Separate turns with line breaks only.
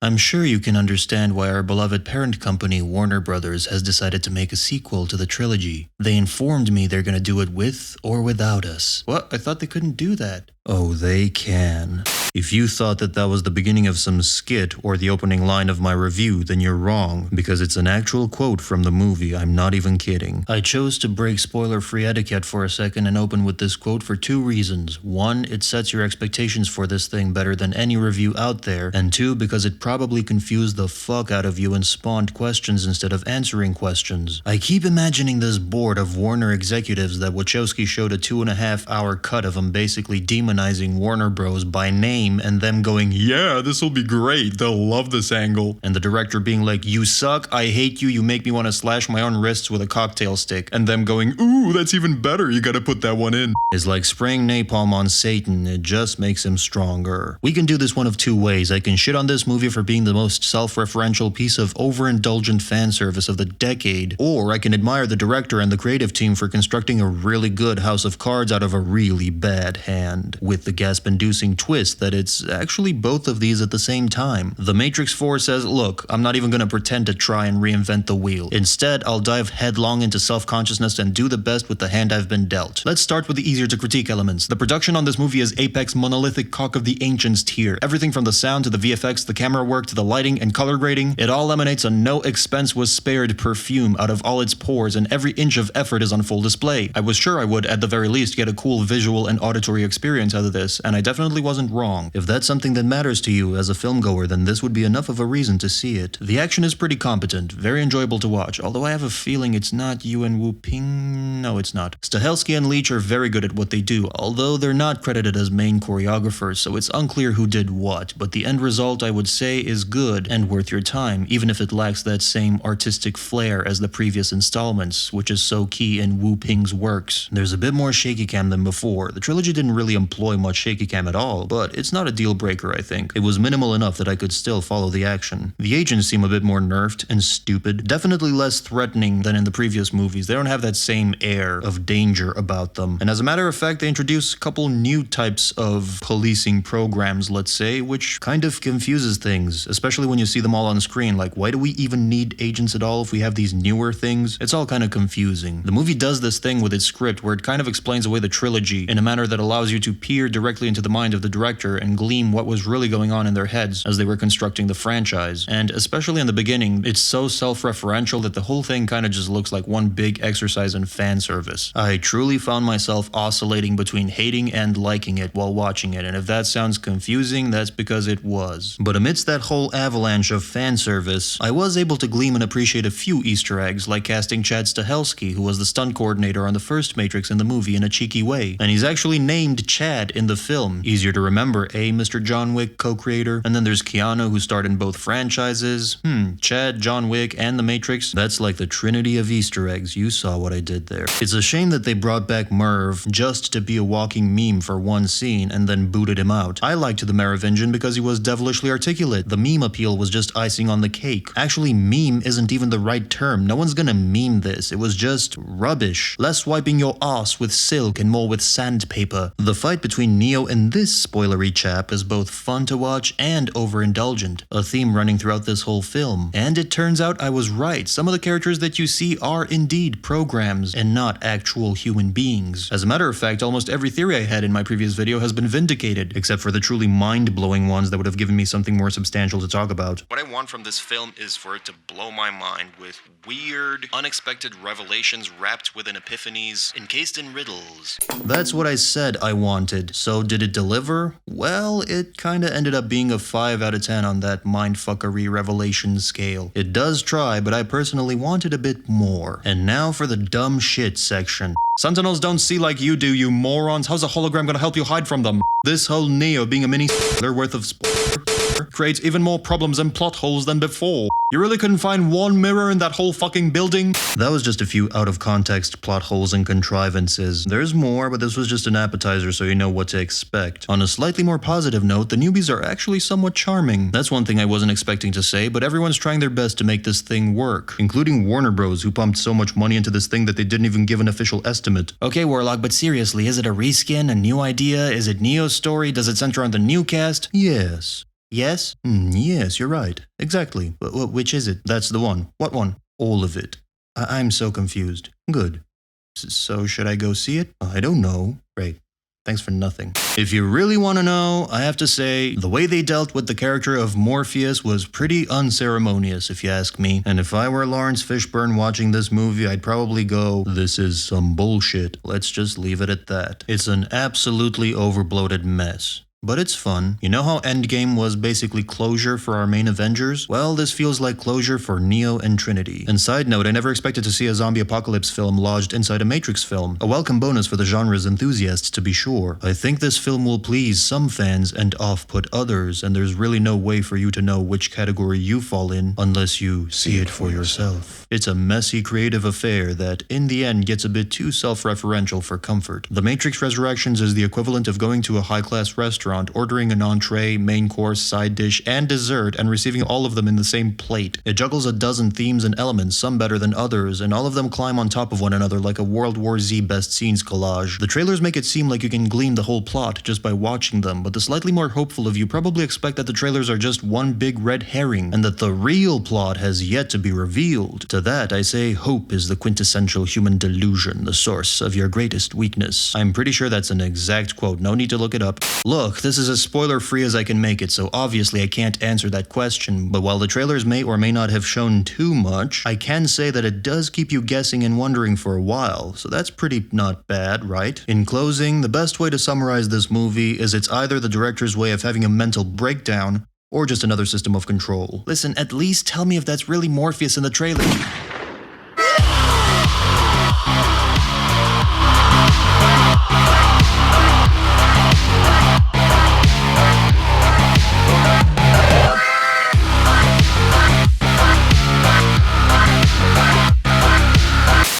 I'm sure you can understand why our beloved parent company, Warner Brothers, has decided to make a sequel to the trilogy. They informed me they're gonna do it with or without us. What? I thought they couldn't do that. Oh, they can. If you thought that that was the beginning of some skit or the opening line of my review, then you're wrong, because it's an actual quote from the movie, I'm not even kidding. I chose to break spoiler-free etiquette for a second and open with this quote for two reasons. One, it sets your expectations for this thing better than any review out there, and two, because it probably confused the fuck out of you and spawned questions instead of answering questions. I keep imagining this board of Warner executives that Wachowsky showed a 2.5-hour cut of him basically demonizing Warner Bros. By name and them going, yeah, this'll be great, they'll love this angle. And the director being like, you suck, I hate you, you make me want to slash my own wrists with a cocktail stick. And them going, ooh, that's even better, you gotta put that one in. Is like spraying napalm on Satan, it just makes him stronger. We can do this one of two ways. I can shit on this movie for being the most self-referential piece of overindulgent fan service of the decade, or I can admire the director and the creative team for constructing a really good house of cards out of a really bad hand, with the gasp-inducing twist that it's actually both of these at the same time. The Matrix 4 says, look, I'm not even gonna pretend to try and reinvent the wheel. Instead, I'll dive headlong into self-consciousness and do the best with the hand I've been dealt. Let's start with the easier to critique elements. The production on this movie is apex monolithic cock of the ancients tier. Everything from the sound to the VFX, the camera work to the lighting and color grading, it all emanates a no expense was spared perfume out of all its pores, and every inch of effort is on full display. I was sure I would, at the very least, get a cool visual and auditory experience out of this, and I definitely wasn't wrong. If that's something that matters to you as a filmgoer, then this would be enough of a reason to see it. The action is pretty competent, very enjoyable to watch, although I have a feeling it's not Yuan Wu Ping. No, it's not. Stahelski and Leach are very good at what they do, although they're not credited as main choreographers, so it's unclear who did what, but the end result I would say is good and worth your time, even if it lacks that same artistic flair as the previous installments, which is so key in Wu Ping's works. There's a bit more shaky cam than before. The trilogy didn't really employ much shaky cam at all, but it's not a deal breaker, I think. It was minimal enough that I could still follow the action. The agents seem a bit more nerfed and stupid, definitely less threatening than in the previous movies. They don't have that same air of danger about them. And as a matter of fact, they introduce a couple new types of policing programs, let's say, which kind of confuses things, especially when you see them all on screen. Like, why do we even need agents at all if we have these newer things? It's all kind of confusing. The movie does this thing with its script where it kind of explains away the trilogy in a manner that allows you to peer directly into the mind of the director and glean what was really going on in their heads as they were constructing the franchise. And especially in the beginning, it's so self-referential that the whole thing kind of just looks like one big exercise in fan service. I truly found myself oscillating between hating and liking it while watching it, and if that sounds confusing, that's because it was. But amidst that whole avalanche of fan service, I was able to glean and appreciate a few Easter eggs, like casting Chad Stahelski, who was the stunt coordinator on the first Matrix in the movie, in a cheeky way. And he's actually named Chad in the film. Easier to remember, Mr. John Wick co-creator? And then there's Keanu, who starred in both franchises. Chad, John Wick, and The Matrix. That's like the trinity of Easter eggs. You saw what I did there. It's a shame that they brought back Merv just to be a walking meme for one scene and then booted him out. I liked the Merovingian because he was devilishly articulate. The meme appeal was just icing on the cake. Actually, meme isn't even the right term. No one's gonna meme this. It was just rubbish. Less wiping your ass with silk and more with sandpaper. The fight between Neo and this spoilery chap is both fun to watch and overindulgent, a theme running throughout this whole film. And it turns out I was right. Some of the characters that you see are indeed programs and not actual human beings. As a matter of fact, almost every theory I had in my previous video has been vindicated, except for the truly mind-blowing ones that would have given me something more substantial to talk about. What I want from this film is for it to blow my mind with weird, unexpected revelations wrapped within epiphanies, encased in riddles. That's what I said I wanted. So did it deliver? Well, it kinda ended up being a 5 out of 10 on that mindfuckery revelation scale. It does try, but I personally wanted a bit more. And now for the dumb shit section. Sentinels don't see like you do, you morons. How's a hologram gonna help you hide from them? This whole Neo being a mini spoiler worth of creates even more problems and plot holes than before. You really couldn't find one mirror in that whole fucking building? That was just a few out-of-context plot holes and contrivances. There's more, but this was just an appetizer so you know what to expect. On a slightly more positive note, the newbies are actually somewhat charming. That's one thing I wasn't expecting to say, but everyone's trying their best to make this thing work, including Warner Bros, who pumped so much money into this thing that they didn't even give an official estimate. Okay, Warlock, but seriously, is it a reskin, a new idea? Is it Neo's story? Does it center on the new cast? Yes. Yes? Yes, you're right. Exactly. Which is it? That's the one. What one? All of it. I'm so confused. Good. So should I go see it? I don't know. Great. Thanks for nothing. If you really want to know, I have to say, the way they dealt with the character of Morpheus was pretty unceremonious, if you ask me. And if I were Lawrence Fishburne watching this movie, I'd probably go, this is some bullshit. Let's just leave it at that. It's an absolutely overbloated mess. But it's fun. You know how Endgame was basically closure for our main Avengers? Well, this feels like closure for Neo and Trinity. And side note, I never expected to see a zombie apocalypse film lodged inside a Matrix film. A welcome bonus for the genre's enthusiasts, to be sure. I think this film will please some fans and off-put others, and there's really no way for you to know which category you fall in unless you see it for yourself. It's a messy creative affair that, in the end, gets a bit too self-referential for comfort. The Matrix Resurrections is the equivalent of going to a high-class restaurant, ordering an entree, main course, side dish, and dessert, and receiving all of them in the same plate. It juggles a dozen themes and elements, some better than others, and all of them climb on top of one another like a World War Z best scenes collage. The trailers make it seem like you can glean the whole plot just by watching them, but the slightly more hopeful of you probably expect that the trailers are just one big red herring, and that the real plot has yet to be revealed. To that, I say hope is the quintessential human delusion, the source of your greatest weakness. I'm pretty sure that's an exact quote, no need to look it up. Look, this is as spoiler-free as I can make it, so obviously I can't answer that question, but while the trailers may or may not have shown too much, I can say that it does keep you guessing and wondering for a while, so that's pretty not bad, right? In closing, the best way to summarize this movie is it's either the director's way of having a mental breakdown, or just another system of control. Listen, at least tell me if that's really Morpheus in the trailer.